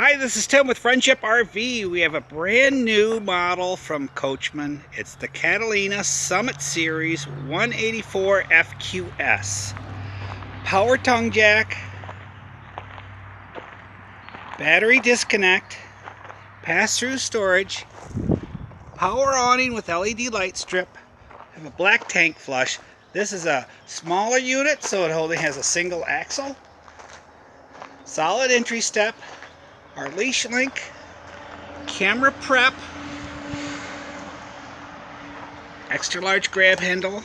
Hi, this is Tim with Friendship RV. We have a brand new model from Coachmen. It's the Catalina Summit Series 184 FQS. Power tongue jack, battery disconnect, pass-through storage, power awning with LED light strip, have a black tank flush. This is a smaller unit, so it only has a single axle. Solid entry step. Our leash link, camera prep, extra large grab handle,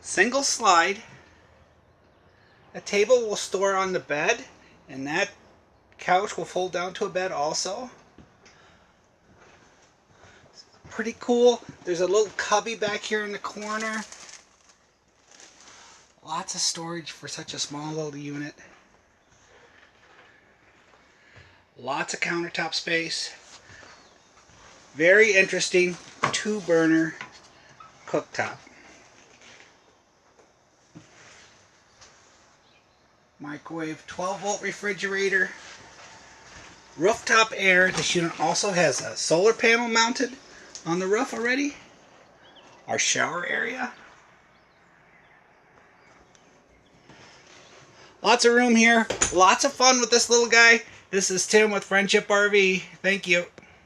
single slide. A table will store on the bed, and that couch will fold down to a bed also. Pretty cool. There's a little cubby back here in the corner. Lots of storage for such a small little unit. Lots of countertop space. Very interesting 2-burner cooktop. Microwave, 12-volt refrigerator. Rooftop air. This unit also has a solar panel mounted on the roof already. Our shower area. Lots of room here. Lots of fun with this little guy. This is Tim with Friendship RV. Thank you.